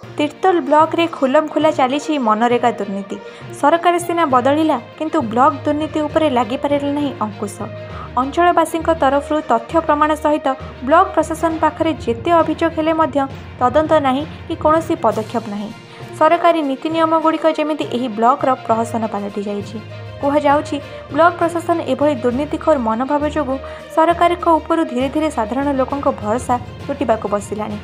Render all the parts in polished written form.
तीर्तोल block रे खुलम खुला चली मनरेगा दुर्नीति। सरकार सीना बदलिला किंतु ब्लॉक दुर्नीति उपरे लागी पारिला नहीं अंकुश। अंचलवासी तरफ तथ्य प्रमाण सहित ब्लॉक प्रशासन पाखरे जेते अभियोग हेले मध्य तदंत नहीं कि कौनसी पदक्षेप नहीं। सरकारी नीति नियम गुड़िक जमिति एही ब्लॉक रो प्रहसन पलटि जाइछि। कुहाଯାଉଛି ब्लॉक प्रशासन एभली दुर्नीतिखोर मनोभाव जोगु सरकार को ऊपर धीरे धीरे साधारण लोकंक भरोसा टूटिबाको बसिलानी।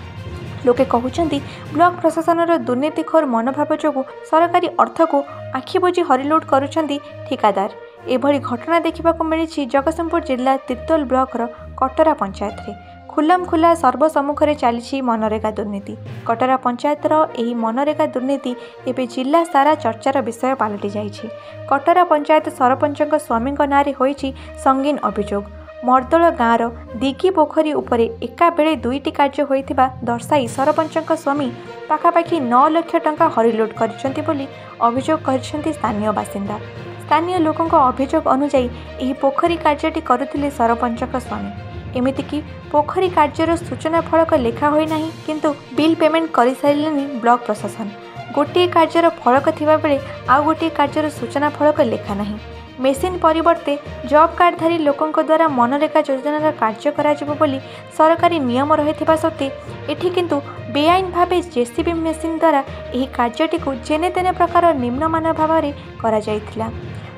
लोके कहउछंती ब्लॉक प्रशासन दुर्नीतिखोर मनोभाव जोगु सरकारी अर्थ को आखि बुझी हरिलुट करुछंती ठिकादार। एभली घटना देखिबाको मिलिछि जगतसिंहपुर जिला तीर्तोल ब्लॉक रो कटरा पंचायत रे। खुलम खुला सर्वसम्मुखें चली मनरेगा दुर्नीति। कटरा पंचायत एही मनरेगा दुर्नीति एवं जिला सारा चर्चार विषय पलटि जाइछि। कटरा पंचायत सरपंच स्वामी नारे होइछि संगीन अभियोग। मर्दोल गाँवर दिगी पोखरी उपरे एका बेले दुईटी कार्य होइथिबा दर्शाई सरपंच स्वामी पाखापाखि 9 लाख टंका हरिलुट करिसेंती बोली अभियोग करिसेंती स्थानीय बासिंदा। स्थानीय लोकंक अभियोग अनुसार एही पोखरी कार्यटी करुथिले सरपंच स्वामी। एमितिकी पोखरी कार्यर सूचना फलक लेखा होई नहीं किंतु बिल पेमेंट कर सारे ब्लॉक प्रशासन। गोटे कार्यर फलक थिबा बेले आउ गोटे कार्यर सूचना फलक लेखा नहीं। मेसीन परिवर्ते जॉब कार्डधारी लोकंक द्वारा मनरेगा योजनार कार्य कराजिबो बोली सरकारी नियम रहिथिबा सत्त्वे एठी किंतु बेआईन भावे जेसीबी मेसीन द्वारा एही कार्यटी को जेने तेने प्रकार निम्नमान भाव में करा जाइथिला।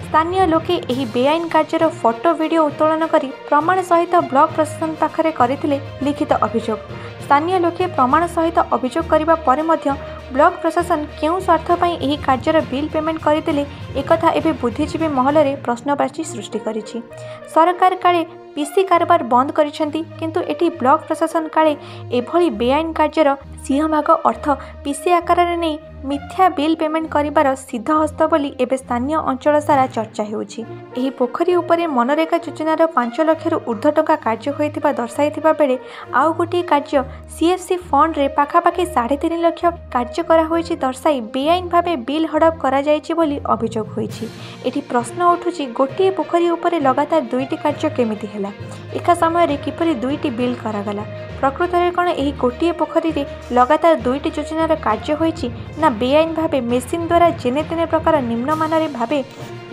स्थानीय लोके एही बेआईन कार्यर फोटो वीडियो उत्तोलन करी प्रमाण सहित ब्लॉक प्रशासन पाखरे करथिले लिखित अभियोग। स्थानीय लोके प्रमाण सहित अभियोग करिबा परे मध्य ब्लॉक प्रशासन केउ स्वार्थ पई एही कार्यर बिल पेमेंट करथिले एकथा एबे बुद्धिजीवी महल रे प्रश्नवाची सृष्टि करिछि। सरकार काले पीसी कारबार बंद करिसेंती किंतु एठी ब्लॉक प्रशासन काले एभली बेआईन कार्यर सिंहभाग अर्थ पीसी आकार नहीं मिथ्या बिल पेमेंट करिबार सिद्ध हस्त बोली एबे स्थानीय अंचल सारा चर्चा हेउछि। एही पोखरी उपरे मनरेगा योजनार 5 लाख ऊर्ध्व टंका कार्य होइथिबा दर्शाइथिबा बेले आउ गोटे कार्य सीएफसी फंड रे पाखापाखि 3.5 लाख कार्य करा होइछि दर्शाई बेआईन भावे बिल हड़प करा जाइछि बोली अभियोग होइछि। एठी प्रश्न उठुछि गोटे पोखरी उपरे लगातार 2टी कार्य केमिति हेला, एका समय रे किपरि 2टी बिल करागला। प्रकृत में कौन यही गोटे पोखरी रे लगातार 2टी योजनार कार्य होइछि ना बेआईन भावे मेसीन द्वारा जेने तेने प्रकार निम्नमान भावे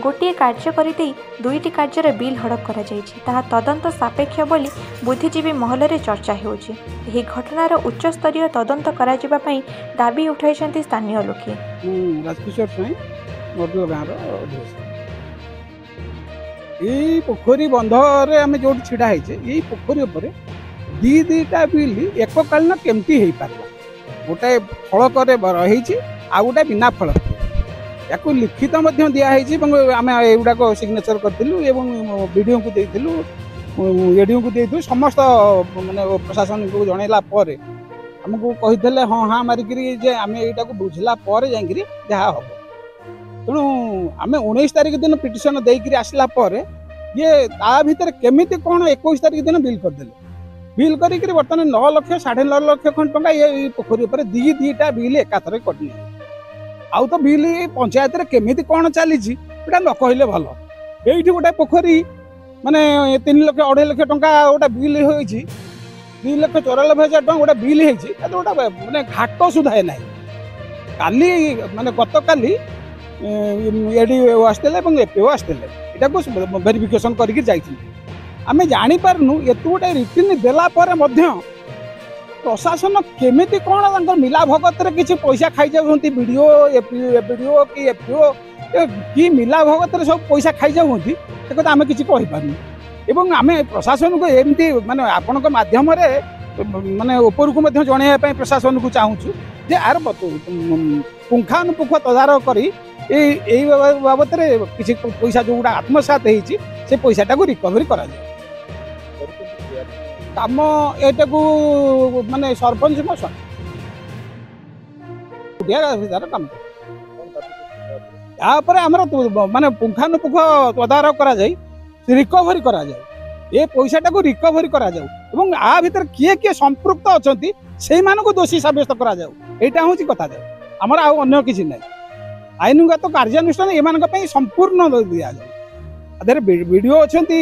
गोटे कार्य करते 2टी कार्यर बिल हड़प करा जाइछि ताहा तदंत सापेक्ष बोली बुद्धिजीवी महल रे चर्चा हेउछि। एही घटनार उच्च स्तरीय तदंत करा जिबा पई दाबी उठाइछन्ति स्थानीय लोके। राजकिशोर साई मर्दो गाँव ये पोखरी बंध रे आमे जोटी छिड़ा हेचे ये पोखरी ऊपर दीटा बिल एककालीन केमती हो पार गोटे फलक रही आ गोटे बिना फलक या लिखित दिखाई आम एगुड़ाक सिग्नेचर करूँ वीडियो को देलु एडीओ को देलु समस्त मानने प्रशासन को जनइला आमको कही हाँ हाँ मारिक आम यहाँ बुझला जहाँ हम तेणु आम 19 तारिख दिन पिटिशन देकर आसला ये ता भीतर केमिति कौन 21 तारिख दिन बिल करदे बिल करी बर्तमान 9 लाख 9.5 लाख खंड टंका ये पोखरी पर दीटा बिल एकाथर कटनी आउ तो बिल पंचायत रे केमिति कौन चली न कहले भल ये गोटे पोखरी माने 3 लाख 2.5 लाख टंका गोटे बिल हो 2,94,000 टंका गोटे बिल गोटे माने घाट सुधा है ना काली माने गत काली एडीओ आसते एपीओ आसते यहाँ वेरिफिकेशन करके जाइए आमे जानी पारनु एत गोटे रिटिन देला पर मध्य प्रशासन केमिति कौन मिला भगत रे किछि पैसा खाई जाउंती वीडियो एपीओ कि एपीओ कि मिला भगत रे सब पैसा खाई जाउंती से कथा आमे किछि कहि पारनु एवं आमे प्रशासन को एमती माने आपनक माध्यम रे माने ऊपर को मध्य जणैया पय प्रशासन को चाहूछु जे आर पुंखानुपुंख तदारख करी ए बाबत रे किछि पैसा जो गुडा आत्मसात हेछि से पैसाटा को रिकवरी करा जाय काम एटा को माने सरपंच मो काम या पर हमर माने पुंखानुपुंख तदारख करा जाय रिकवरी करा जाय ए पैसाटा को रिकवरी करा जाय एवं आ भीतर किए किए संपृक्त अछंती सेहि मानको दोषी साब्यस्त करा जाय एटा होछि कथा जाय हमर आ अन्य किछि नै आईनगत कार्यानुष्ठान एमान संपूर्ण दिया जाए वीडियो अच्छा कि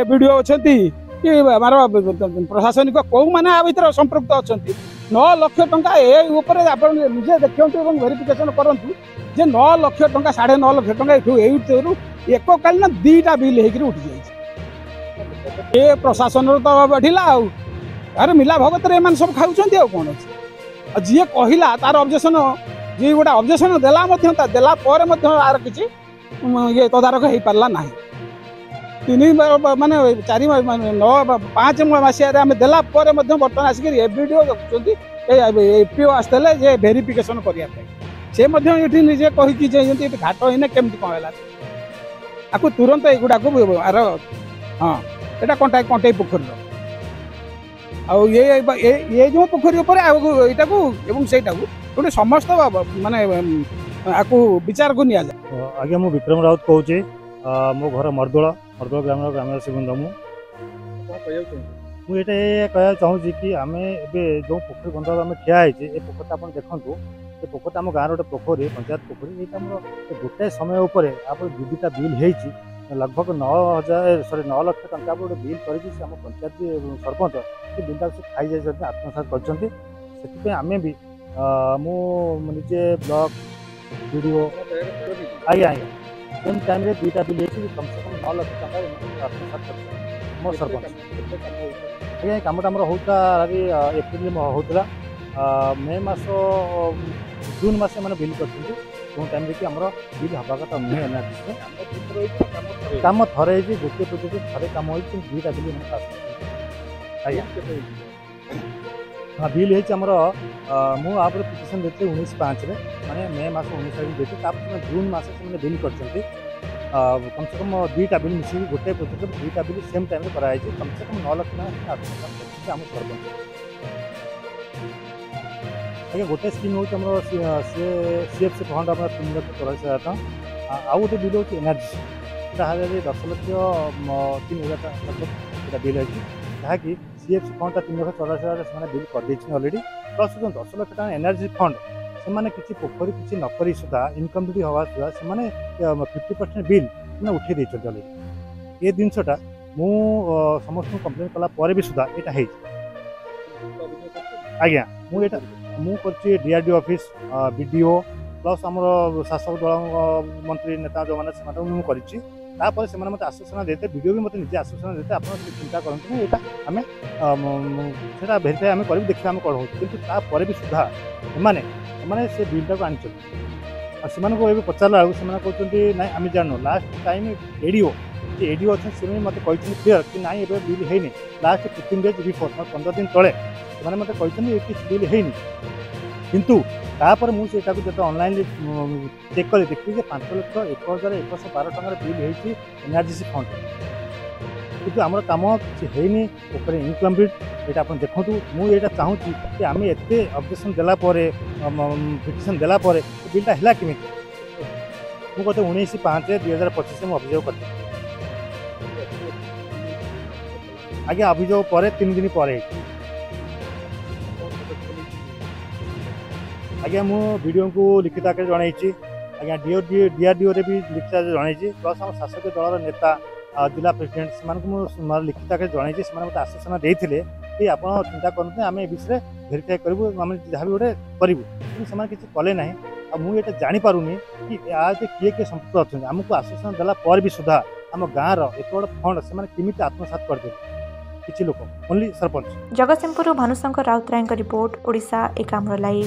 वीडियो अच्छा कि आम प्रशासनिक कौ मैंने आ भर संपृक्त अच्छा 9 ଲକ୍ଷ ଟଙ୍କା ଆପଣ ନିଜେ ଦେଖନ୍ତୁ ଏବଂ ଭେରିଫିକେସନ କରନ୍ତୁ ଯେ 9 ଲକ୍ଷ ଟଙ୍କା 9.5 ଲକ୍ଷ ଟଙ୍କା ଏଇଠୁ ଏକକାଳୀନ 2ଟା ବିଲ୍ ହେଇକରି ଉଠି ଯାଇଛି। ଏ ପ୍ରଶାସନର ତ ବଢିଲା ଆଉ ଆରେ ମିଲା ଭଗତରେ ଏମାନେ ସବୁ ଖାଉଛନ୍ତି ଆଉ କ'ଣ ଅଛି। ଆଉ ଯିଏ କହିଲା ତାର ଅବଜେକ୍ସନ ଯିଏ ଗୋଟେ ଅବଜେକ୍ସନ ଦେଲା ମଧ୍ୟ ଦେଲା ପରେ ମଧ୍ୟ ଆର କିଛି ଇଏ ତଦାରଖ ହେଇପାରିଲା ନାହିଁ। 5 ମସିହାରେ ଆମେ ଦେଲା ପରେ ମଧ୍ୟ ବର୍ତ୍ତମାନ ଆସିକି ଏବିଡିଓ ଦେଖୁଛନ୍ତି ଏପିଓ ଆସିଥିଲେ ଯେ ଭେରିଫିକେସନ କରିବା ପାଇଁ ସେ ମଧ୍ୟ ଏଠି ନିଜେ କହିକି ଯାଇଛନ୍ତି ଏଠି ଘାଟ ହେଇନେ କେମିତି କ'ଣ ହେଲା ଆକୁ ତୁରନ୍ତ ଏଗୁଡ଼ାକୁ ଆର ହଁ ଏଇଟା କଣ୍ଟେଇ ପୋଖରୀର ଆଉ ଏ ଯେଉଁ ପୋଖରୀ ଉପରେ ଏଇଟାକୁ ଏବଂ ସେଇଟାକୁ ଗୋଟେ ସମସ୍ତ ମାନେ ଆକୁ ବିଚାରକୁ ନିଆଯାଏ। ଆଜ୍ଞା ମୁଁ ବିକ୍ରମ ରାଉତ କହୁଛି ମୋ ଘର ମର୍ଦୋଳ ଗ୍ରାମର ଗ୍ରାମବାସୀ ବୃନ୍ଦ ମୁଁ ଏଇଟା କହିବାକୁ ଚାହୁଁଛି କି ଆମେ ଏବେ ଯେଉଁ ପୋଖରୀ ବନ୍ଧ ଆମେ ଠିଆ ହେଇଛି ଏ ପୋଖରୀଟା ଆପଣ ଦେଖନ୍ତୁ ଏ ପୋଖରୀଟା ଆମ ଗାଁର ଗୋଟେ ପୋଖରୀ ପଞ୍ଚାୟତ ପୋଖରୀ ଏଇଟା ଆମର ଗୋଟାଏ ସମୟ ଉପରେ ଆପଣ 2ଟା ବିଲ୍ ହେଇଛି लगभग 9 ଲକ୍ଷ ଟଙ୍କା ଗୋଟେ ବିଲ୍ କରିକି ସେ ଆମ ପଞ୍ଚାୟତ ସରପଞ୍ଚ ସେ ବିଲ୍ଟାକୁ ସେ ଖାଇ ଯାଇଛନ୍ତି ଆତ୍ମସାତ କରିଛନ୍ତି। ସେଥିପାଇଁ ଆମେ ବି ମୁଁ ନିଜେ ବ୍ଲକ ଭିଡ଼ିଓ ଆଜ୍ଞା ସେମ୍ ଟାଇମ୍ରେ 2ଟା ବିଲ୍ ହେଇଛି କମ୍ ସେ କମ୍ 9 ଲକ୍ଷ ଟଙ୍କା ଆତ୍ମସାତ କରିଛନ୍ତି ମୋ ସରପଞ୍ଚ। ଆଜ୍ଞା ଏ କାମଟା ଆମର ହେଉଥିଲା ଏପ୍ରିଲରେ ହେଉଥିଲା ମେ ମାସ ଜୁନ୍ ମାସ ମାନେ ବିଲ୍ କରିଛନ୍ତି ଯେଉଁ ଟାଇମ୍ରେ କି ଆମର ବିଲ୍ ହେବା କଥା ନୁହେଁ ଏନ୍ଆର୍ଜିସିରେ କାମ ଥରେ ହେଇଛି ଗୋଟିଏ ପ୍ରୋଜେକ୍ଟ ଥରେ କାମ ହେଇଛି 2ଟା ବିଲ୍ ମାନେ ପାସ୍ ଆଜ୍ଞା ହଁ ବିଲ୍ ହେଇଛି ଆମର ମୁଁ ଆପରେ ପିଟିସନ୍ ଦେଇଥିଲି 19/5 ମାନେ ମେ ମାସ 19 ତାରିଖ ଦେଇଥିଲି ତାପରେ ଜୁନ୍ ମାସ ସେମାନେ ବିଲ୍ କରିଛନ୍ତି କମ୍ ସେ କମ୍ 2ଟା ବିଲ୍ ମିଶିକି ଗୋଟିଏ ପ୍ରୋଜେକ୍ଟ 2ଟା ବିଲ୍ ସେମ୍ ଟାଇମ୍ରେ କରାଯାଇଛି କମ୍ ସେ କମ୍ 9 ଲକ୍ଷ ଟଙ୍କା ଆତ୍ମସାତ କରିଛନ୍ତି ଆମ ସରପଞ୍ଚ। ଆଜ୍ଞା ଗୋଟେ ସ୍କିମ୍ ହେଉଛି ଆମର CFC ଫଣ୍ଡ ଆମର 3,84,000 ଟଙ୍କା ଆଉ ଗୋଟେ ବିଲ୍ ହେଉଛି ଏନ୍ଆର୍ଜିସି ସେଟା ହାଜର 10 ଲକ୍ଷ 3,000 ଟଙ୍କା ସେଟା ବିଲ୍ ଅଛି ଯାହାକି CFC ଫଣ୍ଡଟା 3,84,000 ସେମାନେ ବିଲ୍ କରିଦେଇଛନ୍ତି ଅଲରେଡ଼ି ପ୍ଲସ୍ 10 ଲକ୍ଷ ଟଙ୍କା ଏନ୍ଆର୍ଜିସି ଫଣ୍ଡ ସେମାନେ କିଛି ପୋଖରୀ କିଛି ନ କରି ସୁଦ୍ଧା ଇନକମ୍ପ୍ଲିଟ୍ ହେବା ସୁଦ୍ଧା ସେମାନେ 50% ବିଲ୍ ସେମାନେ ଉଠାଇ ଦେଇଛନ୍ତି ଅଲରେଡ଼ି। ଏ ଜିନିଷଟା ମୁଁ ସମସ୍ତଙ୍କୁ କମ୍ପ୍ଲେନ୍ କଲା ପରେ ବି ସୁଦ୍ଧା ଏଇଟା ହେଇଛି। ଆଜ୍ଞା ମୁଁ କରିଛି DRDO ଅଫିସ୍ BDO ପ୍ଲସ୍ ଆମର ଶାସକ ଦଳ ମନ୍ତ୍ରୀ ନେତା ଯେଉଁମାନେ ସେମାନଙ୍କୁ ମୁଁ କରିଛି ତାପରେ ସେମାନେ ମୋତେ ଆଶ୍ୱାସନା ଦେଇଥିଲେ BDO ବି ମୋତେ ନିଜେ ଆଶ୍ୱାସନା ଦେଇଥିଲେ ଆପଣ ଚିନ୍ତା କରନ୍ତୁନି ଏଇଟା ଆମେ ସେଇଟା ଭେରିଫାଏ ଆମେ କରିବୁ ଦେଖିବା ଆମେ କ'ଣ ହେଉଛି କିନ୍ତୁ ତାପରେ ବି ସୁଦ୍ଧା ସେମାନେ ସେ ବିଲ୍ଟାକୁ ଆଣିଛନ୍ତି ଆଉ ସେମାନଙ୍କୁ ଏବେ ପଚାରିଲା ବେଳକୁ ସେମାନେ କହୁଛନ୍ତି ନାଇଁ ଆମେ ଜାଣିନୁ ଲାଷ୍ଟ ଟାଇମ୍ ADO ଅଛନ୍ତି ସେମାନେ ମୋତେ କହିଛନ୍ତି କ୍ଲିୟର କି ନାଇଁ ଏବେ ବିଲ୍ ହେଇନି ଲାଷ୍ଟ 15 days ବିଫୋର୍ 15 ଦିନ ତଳେ ସେମାନେ ମୋତେ କହିଛନ୍ତି ଏ କିଛି ବିଲ୍ ହେଇନି କିନ୍ତୁ ତାପରେ ମୁଁ ସେଇଟାକୁ ଯେତେ ଅନଲାଇନ୍ରେ ଚେକ୍ କଲି ଦେଖିଲି ଯେ 5,01,112 ଟଙ୍କାର ବିଲ୍ ହେଇଛି ଏନ୍ଆର୍ଜିସି ଫଣ୍ଡ କିନ୍ତୁ ଆମର କାମ କିଛି ହେଇନି ଉପରେ ଇନକମ୍ପ୍ଲିଟ୍ ଏଇଟା ଆପଣ ଦେଖନ୍ତୁ ମୁଁ ଏଇଟା ଚାହୁଁଛି କି ଆମେ ଏତେ ଅବଜେକ୍ସନ୍ ଦେଲା ପରେ ପିଟିସନ୍ ଦେଲା ପରେ ବିଲ୍ଟା ହେଲା କେମିତି ମୁଁ ଗତ 19/5/2025 ମୁଁ ଅଭିଯୋଗ କରିଥିଲି ଆଜ୍ଞା ଅଭିଯୋଗ ପରେ 3 ଦିନ ପରେ ହେଇଛି ଆଜ୍ଞା ମୁଁ BDOଙ୍କୁ ଲିଖିତ ଆକାରରେ ଜଣାଇଛି ଆଜ୍ଞା DRDOରେ ବି ଲିଖିତ ଆକାରରେ ଜଣାଇଛି ପ୍ଲସ୍ ଆମ ଶାସକ ଦଳର ନେତା ଜିଲ୍ଲା ପ୍ରେସିଡେଣ୍ଟ ସେମାନଙ୍କୁ ମୁଁ ଲିଖିତ ଆକାରରେ ଜଣାଇଛି ସେମାନେ ମୋତେ ଆଶ୍ୱାସନା ଦେଇଥିଲେ କି ଆପଣ ଚିନ୍ତା କରନ୍ତୁ ଆମେ ଏ ବିଷୟରେ ଭେରିଫାଏ କରିବୁ ଆମେ ଯାହା ବି ଗୋଟେ କରିବୁ କିନ୍ତୁ ସେମାନେ କିଛି କଲେ ନାହିଁ ଆଉ ମୁଁ ଏଇଟା ଜାଣିପାରୁନି କି କିଏ ସମ୍ପୃକ୍ତ ଅଛନ୍ତି ଆମକୁ ଆଶ୍ୱାସନା ଦେଲା ପରେ ବି ସୁଦ୍ଧା ଆମ ଗାଁର ଏତେ ବଡ଼ ଫଣ୍ଡ ସେମାନେ କେମିତି ଆତ୍ମସାତ କରିଦେବେ କିଛି ଲୋକ ଓନ୍ଲି ସରପଞ୍ଚ। ଜଗତସିଂହପୁରରୁ ଭାନୁଶଙ୍କର ରାଉତରାୟଙ୍କ ରିପୋର୍ଟ ଓଡ଼ିଶା ଏକାମ୍ର ଲାଇଭ୍।